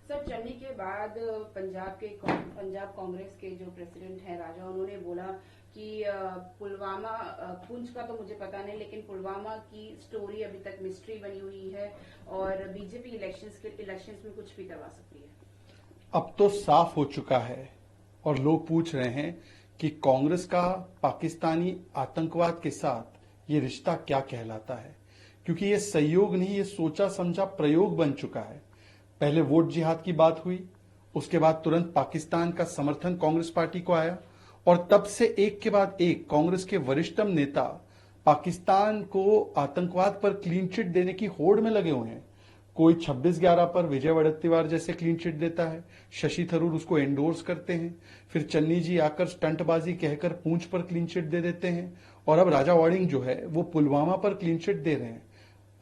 Sir, Channi के बाद पंजाब कांग्रेस के जो प्रेसिडेंट हैं राजा, उन्होंने बोला कि पुलवामा, पुंछ का तो मुझे पता नहीं, लेकिन पुलवामा की स्टोरी अभी तक मिस्ट्री बनी हुई है और बीजेपी इलेक्शंस में कुछ भी करवा सकती है। अब तो साफ हो चुका है और लोग पूछ रहे हैं कि कांग्रेस का पाकिस्तानी आतंकवाद के साथ ये रिश्ता क्या कहलाता है, क्योंकि ये सहयोग नहीं, ये सोचा समझा प्रयोग बन चुका है। पहले वोट जिहाद की बात हुई, उसके बाद तुरंत पाकिस्तान का समर्थन कांग्रेस पार्टी को आया और तब से एक के बाद एक कांग्रेस के वरिष्ठतम नेता पाकिस्तान को आतंकवाद पर क्लीन चिट देने की होड़ में लगे हुए हैं। कोई 26/11 पर विजय वड़त्तीवार जैसे क्लीन चिट देता है, शशि थरूर उसको एंडोर्स करते हैं, फिर चन्नी जी आकर स्टंटबाजी कहकर पूंछ पर क्लीन चिट दे देते हैं और अब राजा वाडिंग जो है वो पुलवामा पर क्लीन चिट दे रहे हैं।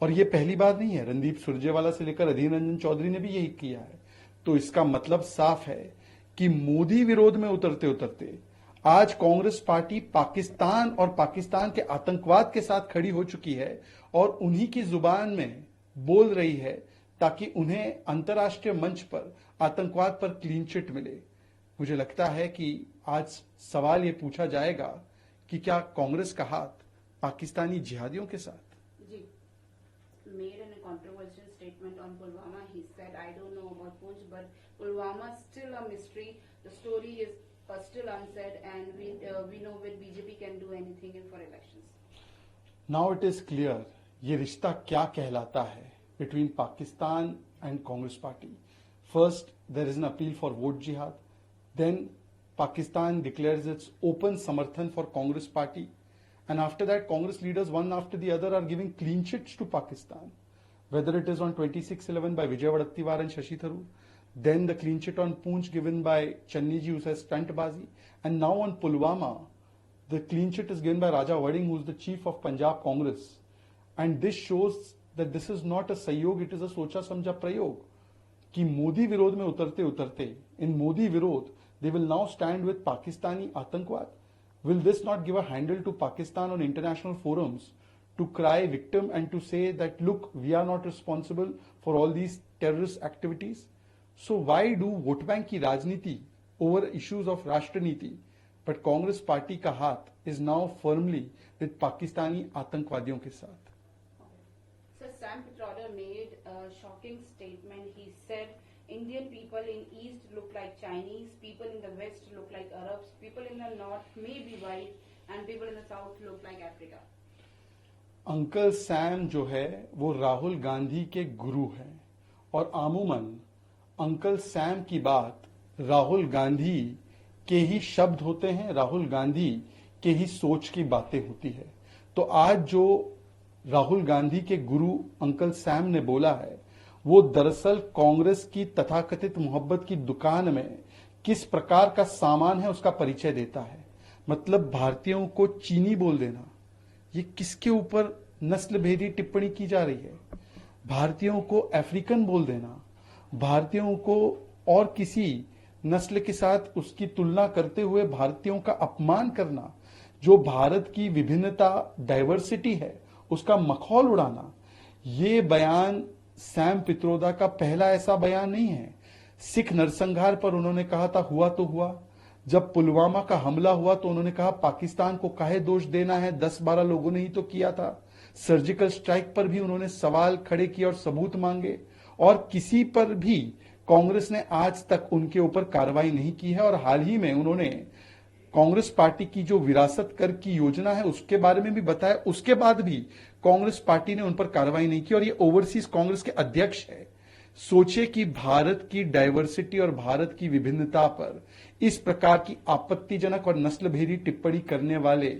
और ये पहली बार नहीं है, रणदीप सुरजेवाला से लेकर अधीर रंजन चौधरी ने भी यही किया है। तो इसका मतलब साफ है कि मोदी विरोध में उतरते उतरते आज कांग्रेस पार्टी पाकिस्तान और पाकिस्तान के आतंकवाद के साथ खड़ी हो चुकी है और उन्हीं की जुबान में बोल रही है ताकि उन्हें अंतर्राष्ट्रीय मंच पर आतंकवाद पर क्लीन चिट मिले। मुझे लगता है कि आज सवाल ये पूछा जाएगा कि क्या कांग्रेस का हाथ पाकिस्तानी जिहादियों के साथ। Made in a controversial statement on Pulwama, he said, "I don't know about Poonch, but Pulwama is still a mystery. The story is still unsaid, and we know that BJP can do anything for elections." Now it is clear ये रिश्ता क्या कहलाता है between Pakistan and Congress party. First, there is an appeal for vote jihad. Then Pakistan declares its open samarthan for Congress party. And after that, Congress leaders, one after the other, are giving clean chits to Pakistan. Whether it is on 26/11 by Vijay Vadattiyar and Shashi Tharoor, then the clean chit on Poonch given by Channi ji, who says stuntbazi, and now on Pulwama, the clean chit is given by Raja Wading, who is the chief of Punjab Congress. And this shows that this is not a sahyog, it is a socha samjha prayog. कि मोदी विरोध में उतरते उतरते इन मोदी विरोध, they will now stand with Pakistani आतंकवाद. Will this not give a handle to Pakistan on international forums to cry victim and to say that, look, we are not responsible for all these terrorist activities? So why do vote bank की राजनीति over issues of राष्ट्रनीति? But Congress party का हाथ is now firmly with Pakistani आतंकवादियों के साथ. So Sam Pitroda made a shocking statement. He said, Indian people in East look like Chinese, people in the West look like Arabs, people in the North may be white, and people in the South look like Africa. Uncle Sam जो है वो राहुल गांधी के गुरु हैं और आमूमन uncle Sam की बात राहुल गांधी के ही शब्द होते हैं, राहुल गांधी के ही सोच की बातें होती है। तो आज जो राहुल गांधी के गुरु अंकल सैम ने बोला है वो दरअसल कांग्रेस की तथाकथित मोहब्बत की दुकान में किस प्रकार का सामान है उसका परिचय देता है। मतलब भारतीयों को चीनी बोल देना, ये किसके ऊपर नस्ल भेदी टिप्पणी की जा रही है। भारतीयों को अफ्रीकन बोल देना, भारतीयों को और किसी नस्ल के साथ उसकी तुलना करते हुए भारतीयों का अपमान करना, जो भारत की विभिन्नता डाइवर्सिटी है उसका मखौल उड़ाना, ये बयान सैम पित्रोदा का पहला ऐसा बयान नहीं है। सिख नरसंहार पर उन्होंने कहा था हुआ तो हुआ, जब पुलवामा का हमला हुआ तो उन्होंने कहा पाकिस्तान को काहे दोष देना है, 10-12 लोगों ने ही तो किया था। सर्जिकल स्ट्राइक पर भी उन्होंने सवाल खड़े किए और सबूत मांगे और किसी पर भी कांग्रेस ने आज तक उनके ऊपर कार्रवाई नहीं की है। और हाल ही में उन्होंने कांग्रेस पार्टी की जो विरासत कर की योजना है उसके बारे में भी बताया, उसके बाद भी कांग्रेस पार्टी ने उन पर कार्रवाई नहीं की और ये ओवरसीज कांग्रेस के अध्यक्ष है। सोचे कि भारत की डाइवर्सिटी और भारत की विभिन्नता पर इस प्रकार की आपत्तिजनक और नस्लभेदी टिप्पणी करने वाले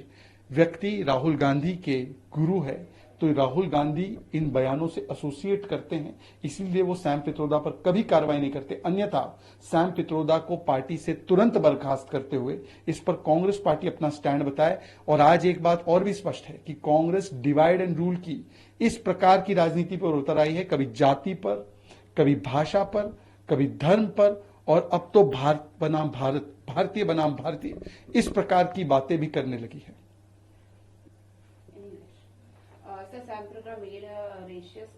व्यक्ति राहुल गांधी के गुरु है, तो राहुल गांधी इन बयानों से एसोसिएट करते हैं, इसीलिए वो सैम पित्रोदा पर कभी कार्रवाई नहीं करते। अन्यथा सैम पित्रोदा को पार्टी से तुरंत बर्खास्त करते हुए इस पर कांग्रेस पार्टी अपना स्टैंड बताए। और आज एक बात और भी स्पष्ट है कि कांग्रेस डिवाइड एंड रूल की इस प्रकार की राजनीति पर उतर आई है, कभी जाति पर, कभी भाषा पर, कभी धर्म पर, और अब तो भारत बनाम भारत, भारतीय बनाम भारतीय, इस प्रकार की बातें भी करने लगी है। Sam Pitroda made a racist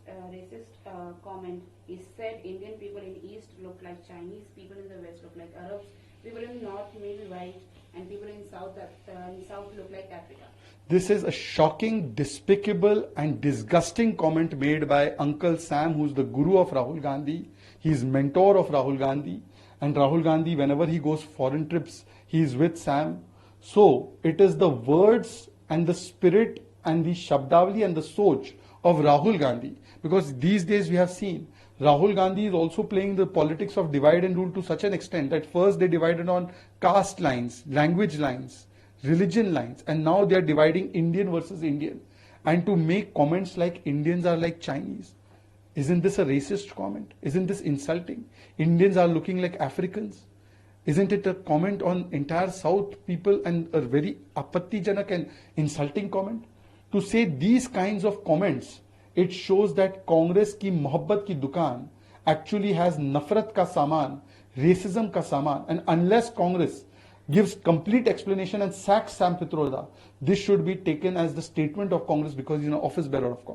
comment. He said Indian people in East look like Chinese, people in the West look like Arabs, people in North may be white, and people in South look like Africa. This is a shocking, despicable and disgusting comment made by Uncle Sam, who's the guru of Rahul Gandhi. He's mentor of Rahul Gandhi. And Rahul Gandhi, whenever he goes foreign trips, he is with Sam. So it is the words and the spirit and the Shabdavali and the Soch of Rahul Gandhi. Because these days we have seen Rahul Gandhi is also playing the politics of divide and rule to such an extent that first they divided on caste lines, language lines, religion lines, and now they are dividing Indian versus Indian. And to make comments like Indians are like Chinese, isn't this a racist comment? Isn't this insulting? Indians are looking like Africans. Isn't it a comment on entire South people and a very apattijanak and insulting comment? To say these kinds of comments, it shows that Congress ki mohabbat ki dukaan actually has nafrat ka saman, racism ka saman, and unless Congress gives complete explanation and sacks Sam Pitroda, this should be taken as the statement of Congress because he's an office bearer of Congress.